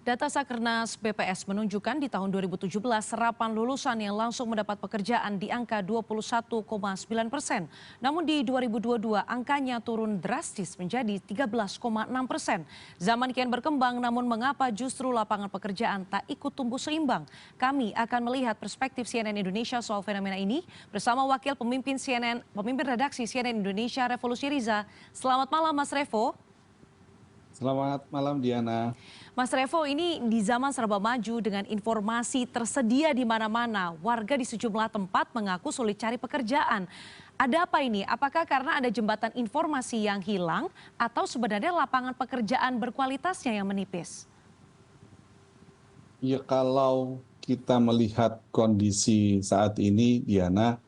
Data Sakernas BPS menunjukkan di tahun 2017 serapan lulusan yang langsung mendapat pekerjaan di angka 21,9%. Namun di 2022 angkanya turun drastis menjadi 13,6%. Zaman kian berkembang, namun mengapa justru lapangan pekerjaan tak ikut tumbuh seimbang? Kami akan melihat perspektif CNN Indonesia soal fenomena ini bersama wakil pemimpin redaksi CNN Indonesia Revolusi Riza. Selamat malam Mas Revo. Selamat malam Diana. Mas Revo, ini di zaman serba maju dengan informasi tersedia di mana-mana, warga di sejumlah tempat mengaku sulit cari pekerjaan. Ada apa ini? Apakah karena ada jembatan informasi yang hilang atau sebenarnya lapangan pekerjaan berkualitasnya yang menipis? Ya, kalau kita melihat kondisi saat ini Diana,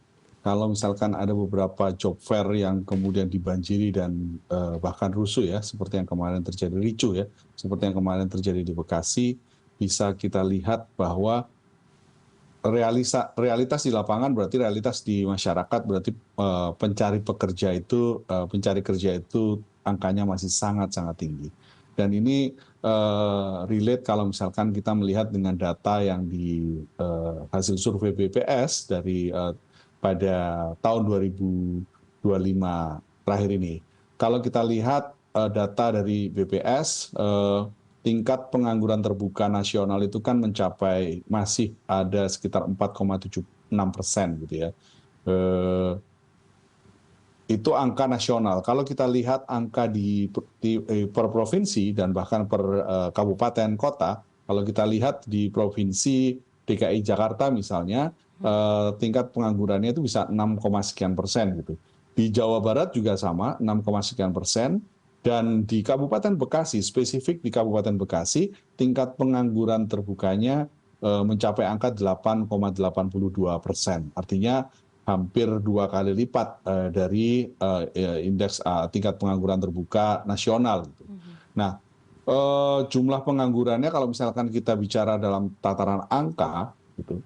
kalau misalkan ada beberapa job fair yang kemudian dibanjiri dan bahkan rusuh ya, seperti yang kemarin terjadi ricuh ya, seperti yang kemarin terjadi di Bekasi, bisa kita lihat bahwa realitas di lapangan berarti realitas di masyarakat, berarti pencari kerja itu angkanya masih sangat-sangat tinggi. Dan ini relate kalau misalkan kita melihat dengan data yang di hasil survei BPS dari pada tahun 2025 terakhir ini. Kalau kita lihat data dari BPS, tingkat pengangguran terbuka nasional itu kan mencapai masih ada sekitar 4,76% gitu ya. Itu angka nasional. Kalau kita lihat angka per provinsi dan bahkan per kabupaten kota, kalau kita lihat di provinsi DKI Jakarta misalnya, tingkat penganggurannya itu bisa 6, sekian persen gitu. Di Jawa Barat juga sama, 6, sekian persen. Dan di Kabupaten Bekasi, spesifik di Kabupaten Bekasi, tingkat pengangguran terbukanya mencapai angka 8,82%. Artinya hampir 2 kali lipat dari indeks tingkat pengangguran terbuka nasional. Gitu. Nah, jumlah penganggurannya kalau misalkan kita bicara dalam tataran angka, gitu,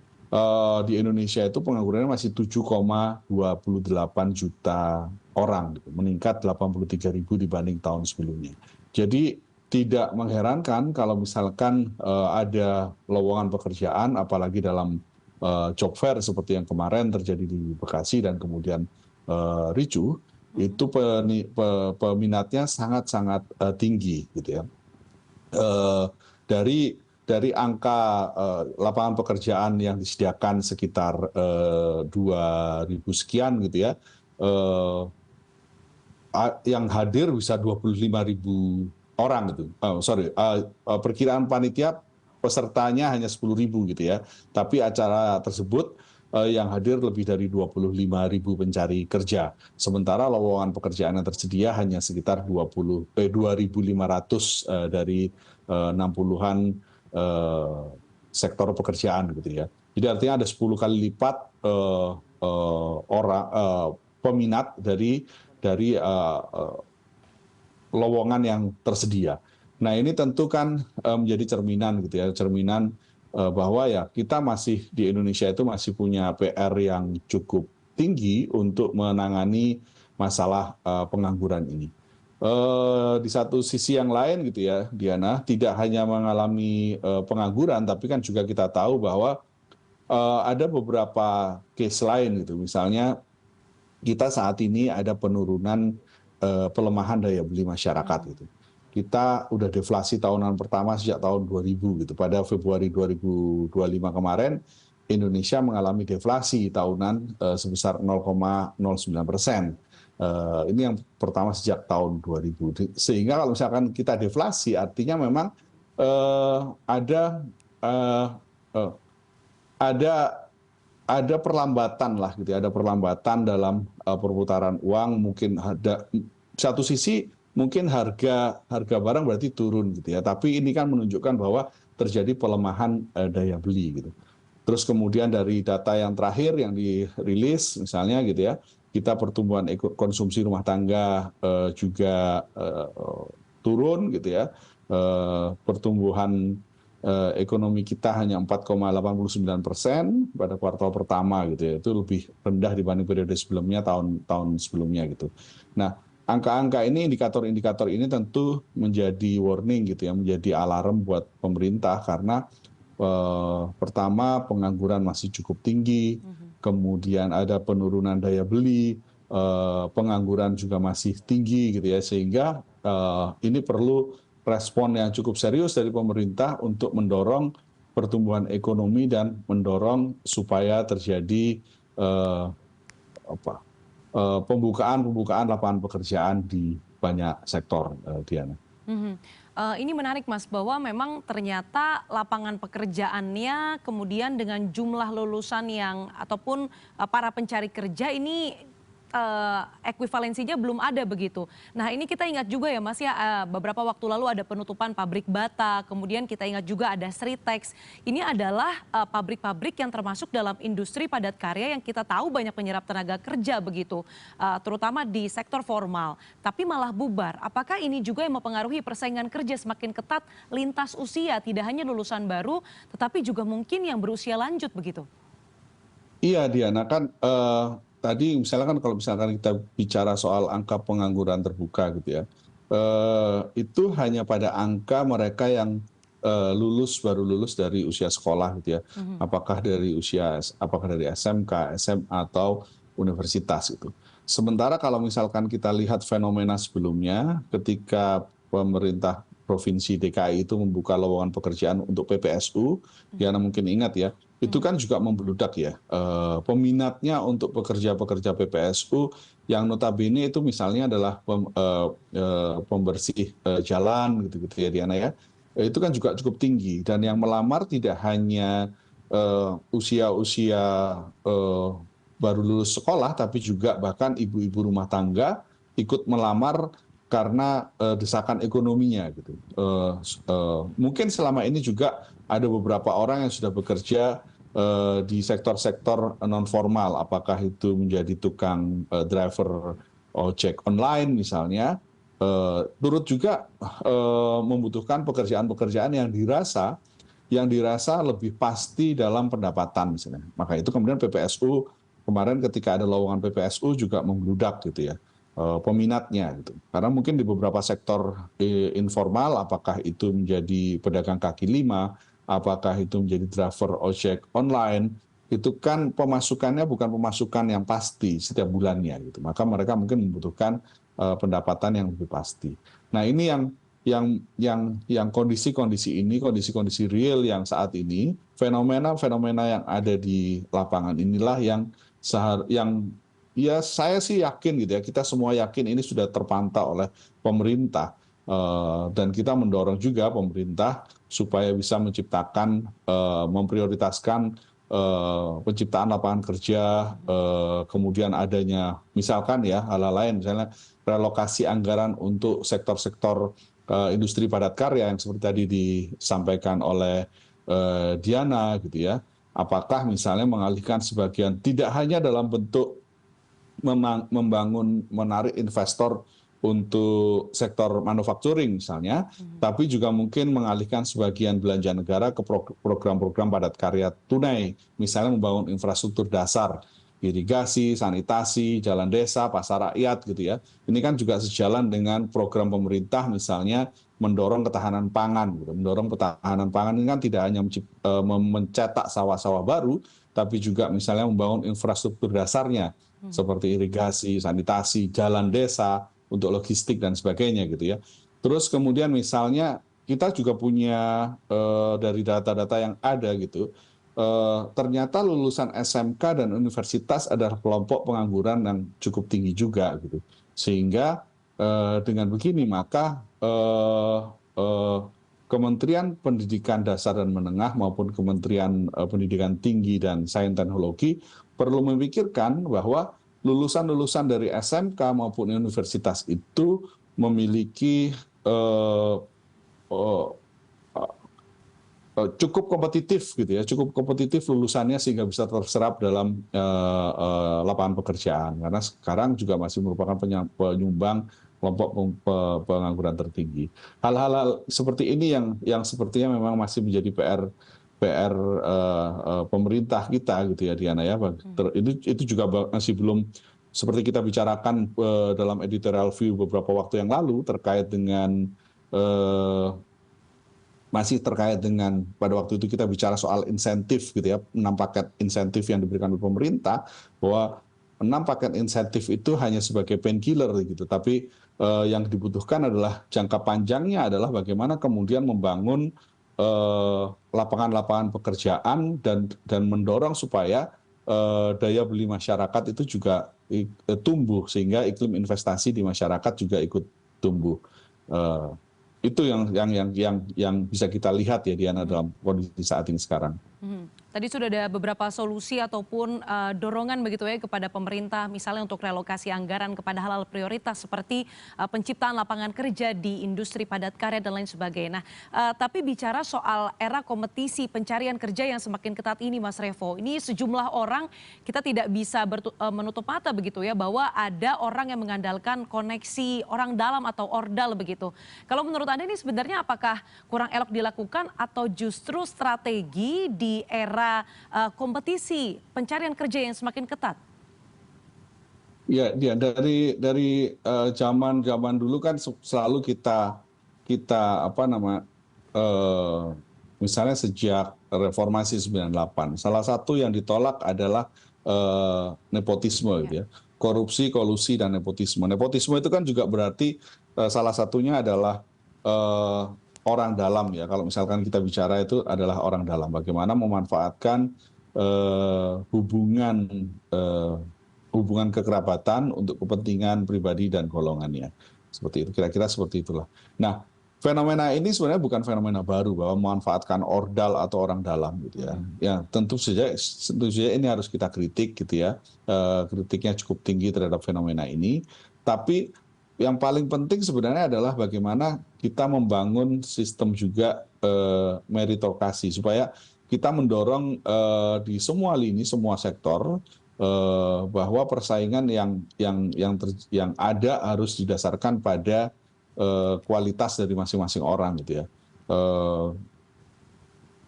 di Indonesia itu penganggurannya masih 7,28 juta orang, gitu, meningkat 83.000 dibanding tahun sebelumnya. Jadi tidak mengherankan kalau misalkan ada lowongan pekerjaan, apalagi dalam job fair seperti yang kemarin terjadi di Bekasi dan kemudian ricuh, itu peminatnya sangat-sangat tinggi, gitu ya. Dari angka lapangan pekerjaan yang disediakan sekitar 2.000 sekian gitu ya, yang hadir bisa 25.000 orang gitu. Perkiraan panitia pesertanya hanya 10.000 gitu ya. Tapi acara tersebut yang hadir lebih dari 25.000 pencari kerja. Sementara lowongan pekerjaan yang tersedia hanya sekitar 2.500 dari 60-an sektor pekerjaan gitu ya. Jadi artinya ada 10 kali lipat peminat dari lowongan yang tersedia. Nah, ini tentu kan menjadi cerminan gitu ya, cerminan bahwa ya kita masih di Indonesia itu masih punya PR yang cukup tinggi untuk menangani masalah pengangguran ini. Di satu sisi yang lain gitu ya, Diana, tidak hanya mengalami pengangguran, tapi kan juga kita tahu bahwa ada beberapa case lain gitu. Misalnya kita saat ini ada penurunan pelemahan daya beli masyarakat gitu. Kita udah deflasi tahunan pertama sejak tahun 2000 gitu. Pada Februari 2025 kemarin Indonesia mengalami deflasi tahunan sebesar 0,09%. Ini yang pertama sejak tahun 2000. Sehingga kalau misalkan kita deflasi artinya memang ada perlambatan lah gitu ya, ada perlambatan dalam perputaran uang. Mungkin ada satu sisi mungkin harga barang berarti turun gitu ya, tapi ini kan menunjukkan bahwa terjadi pelemahan daya beli gitu. Terus kemudian dari data yang terakhir yang dirilis misalnya gitu ya, kita pertumbuhan konsumsi rumah tangga juga turun gitu ya, pertumbuhan ekonomi kita hanya 4,89% pada kuartal pertama gitu ya, itu lebih rendah dibanding periode sebelumnya, tahun sebelumnya gitu. Nah, angka-angka ini, indikator-indikator ini tentu menjadi warning gitu ya, menjadi alarm buat pemerintah karena pertama pengangguran masih cukup tinggi, kemudian ada penurunan daya beli, pengangguran juga masih tinggi gitu ya, sehingga ini perlu respon yang cukup serius dari pemerintah untuk mendorong pertumbuhan ekonomi dan mendorong supaya terjadi pembukaan lapangan pekerjaan di banyak sektor, Diana. Mhm. Ini menarik Mas, bahwa memang ternyata lapangan pekerjaannya kemudian dengan jumlah lulusan yang ataupun para pencari kerja ini ekuivalensinya belum ada begitu. Nah ini kita ingat juga ya Mas ya, beberapa waktu lalu ada penutupan pabrik bata, kemudian kita ingat juga ada Sritex. Ini adalah pabrik-pabrik yang termasuk dalam industri padat karya yang kita tahu banyak menyerap tenaga kerja begitu, terutama di sektor formal. Tapi malah bubar. Apakah ini juga yang mempengaruhi persaingan kerja semakin ketat lintas usia, tidak hanya lulusan baru, tetapi juga mungkin yang berusia lanjut begitu? Iya, Diana, kan tadi misalnya kan kalau misalkan kita bicara soal angka pengangguran terbuka gitu ya, itu hanya pada angka mereka yang baru lulus dari usia sekolah gitu ya, apakah dari SMK, SMA atau universitas gitu. Sementara kalau misalkan kita lihat fenomena sebelumnya, ketika pemerintah provinsi DKI itu membuka lowongan pekerjaan untuk PPSU, Diana mungkin ingat ya, itu kan juga membludak ya, peminatnya untuk pekerja-pekerja PPSU yang notabene itu misalnya adalah pembersih jalan gitu-gitu ya Diana ya, itu kan juga cukup tinggi dan yang melamar tidak hanya usia-usia baru lulus sekolah tapi juga bahkan ibu-ibu rumah tangga ikut melamar karena desakan ekonominya gitu. Mungkin selama ini juga ada beberapa orang yang sudah bekerja di sektor-sektor non formal, apakah itu menjadi tukang driver ojek online misalnya, turut juga membutuhkan pekerjaan-pekerjaan yang dirasa lebih pasti dalam pendapatan misalnya. Maka itu kemudian PPSU kemarin ketika ada lowongan PPSU juga membludak gitu ya peminatnya gitu. Karena mungkin di beberapa sektor informal, apakah itu menjadi pedagang kaki lima, apakah itu menjadi driver ojek online, itu kan pemasukannya bukan pemasukan yang pasti setiap bulannya gitu. Maka mereka mungkin membutuhkan pendapatan yang lebih pasti. Nah ini yang kondisi-kondisi ini, kondisi-kondisi real yang saat ini, fenomena-fenomena yang ada di lapangan inilah yang ya saya sih yakin gitu ya, kita semua yakin ini sudah terpantau oleh pemerintah dan kita mendorong juga pemerintah supaya bisa menciptakan, memprioritaskan penciptaan lapangan kerja, kemudian adanya misalkan ya hal-hal lain, misalnya relokasi anggaran untuk sektor-sektor industri padat karya yang seperti tadi disampaikan oleh Diana gitu ya. Apakah misalnya mengalihkan sebagian tidak hanya dalam bentuk menarik investor untuk sektor manufacturing misalnya, tapi juga mungkin mengalihkan sebagian belanja negara ke program-program padat karya tunai, misalnya membangun infrastruktur dasar, irigasi, sanitasi, jalan desa, pasar rakyat gitu ya. Ini kan juga sejalan dengan program pemerintah misalnya mendorong ketahanan pangan gitu. Mendorong ketahanan pangan ini kan tidak hanya mencetak sawah-sawah baru, tapi juga misalnya membangun infrastruktur dasarnya seperti irigasi, sanitasi, jalan desa, untuk logistik dan sebagainya gitu ya. Terus kemudian misalnya kita juga punya dari data-data yang ada gitu, ternyata lulusan SMK dan universitas adalah kelompok pengangguran yang cukup tinggi juga gitu. Sehingga dengan begini maka Kementerian Pendidikan Dasar dan Menengah maupun Kementerian Pendidikan Tinggi dan Sains Teknologi perlu memikirkan bahwa lulusan-lulusan dari SMK maupun universitas itu memiliki cukup kompetitif gitu ya, cukup kompetitif lulusannya sehingga bisa terserap dalam lapangan pekerjaan. Karena sekarang juga masih merupakan penyumbang kelompok pengangguran tertinggi. Hal-hal seperti ini yang sepertinya memang masih menjadi PR pemerintah kita gitu ya Diana ya. Itu juga masih belum seperti kita bicarakan dalam editorial view beberapa waktu yang lalu terkait dengan masih terkait dengan pada waktu itu kita bicara soal insentif gitu ya, 6 paket insentif yang diberikan oleh pemerintah, bahwa 6 paket insentif itu hanya sebagai painkiller gitu, tapi yang dibutuhkan adalah jangka panjangnya adalah bagaimana kemudian membangun lapangan-lapangan pekerjaan dan mendorong supaya daya beli masyarakat itu juga tumbuh sehingga iklim investasi di masyarakat juga ikut tumbuh. Itu yang bisa kita lihat ya Diana dalam kondisi saat ini sekarang. Tadi sudah ada beberapa solusi ataupun dorongan begitu ya kepada pemerintah, misalnya untuk relokasi anggaran kepada hal-hal prioritas seperti penciptaan lapangan kerja di industri padat karya dan lain sebagainya. Nah, tapi bicara soal era kompetisi pencarian kerja yang semakin ketat ini, Mas Revo, ini sejumlah orang kita tidak bisa menutup mata begitu ya bahwa ada orang yang mengandalkan koneksi orang dalam atau ordal begitu. Kalau menurut Anda ini sebenarnya apakah kurang elok dilakukan atau justru strategi di era kompetisi pencarian kerja yang semakin ketat? Ya, dari zaman dulu kan selalu kita misalnya sejak reformasi 98, salah satu yang ditolak adalah nepotisme gitu ya. Korupsi, kolusi dan nepotisme. Nepotisme itu kan juga berarti salah satunya adalah orang dalam ya. Kalau misalkan kita bicara itu adalah orang dalam, bagaimana memanfaatkan hubungan kekerabatan untuk kepentingan pribadi dan golongannya. Seperti itu, kira-kira seperti itulah. Nah, fenomena ini sebenarnya bukan fenomena baru bahwa memanfaatkan ordal atau orang dalam gitu ya. Ya tentu saja ini harus kita kritik gitu ya. Kritiknya cukup tinggi terhadap fenomena ini. Tapi yang paling penting sebenarnya adalah bagaimana kita membangun sistem juga meritokrasi supaya kita mendorong di semua lini, semua sektor bahwa persaingan yang ada harus didasarkan pada kualitas dari masing-masing orang gitu ya.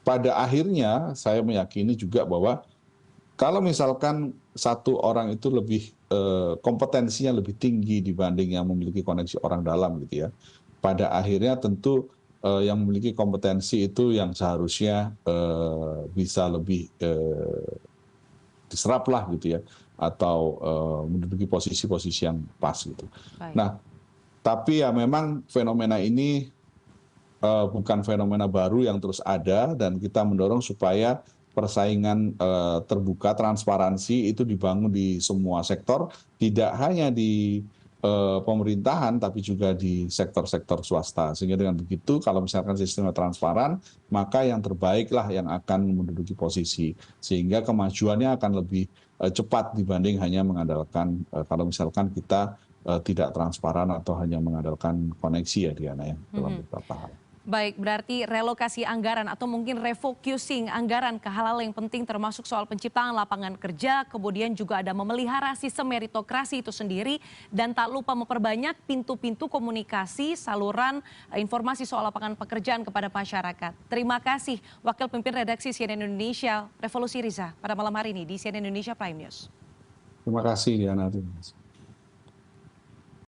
Pada akhirnya saya meyakini juga bahwa kalau misalkan satu orang itu lebih kompetensinya lebih tinggi dibanding yang memiliki koneksi orang dalam gitu ya. Pada akhirnya tentu yang memiliki kompetensi itu yang seharusnya bisa lebih diserap lah gitu ya, atau menduduki posisi-posisi yang pas gitu. Baik. Nah, tapi ya memang fenomena ini bukan fenomena baru yang terus ada dan kita mendorong supaya persaingan terbuka, transparansi itu dibangun di semua sektor, tidak hanya di pemerintahan tapi juga di sektor-sektor swasta. Sehingga dengan begitu kalau misalkan sistemnya transparan, maka yang terbaiklah yang akan menduduki posisi. Sehingga kemajuannya akan lebih cepat dibanding hanya mengandalkan kalau misalkan kita tidak transparan atau hanya mengandalkan koneksi ya Diana ya dalam beberapa hal. Baik, berarti relokasi anggaran atau mungkin refocusing anggaran ke hal-hal yang penting termasuk soal penciptaan lapangan kerja, kemudian juga ada memelihara sistem meritokrasi itu sendiri, dan tak lupa memperbanyak pintu-pintu komunikasi, saluran informasi soal lapangan pekerjaan kepada masyarakat. Terima kasih Wakil Pemimpin Redaksi CNN Indonesia, Revolusi Riza, pada malam hari ini di CNN Indonesia Prime News. Terima kasih Diana.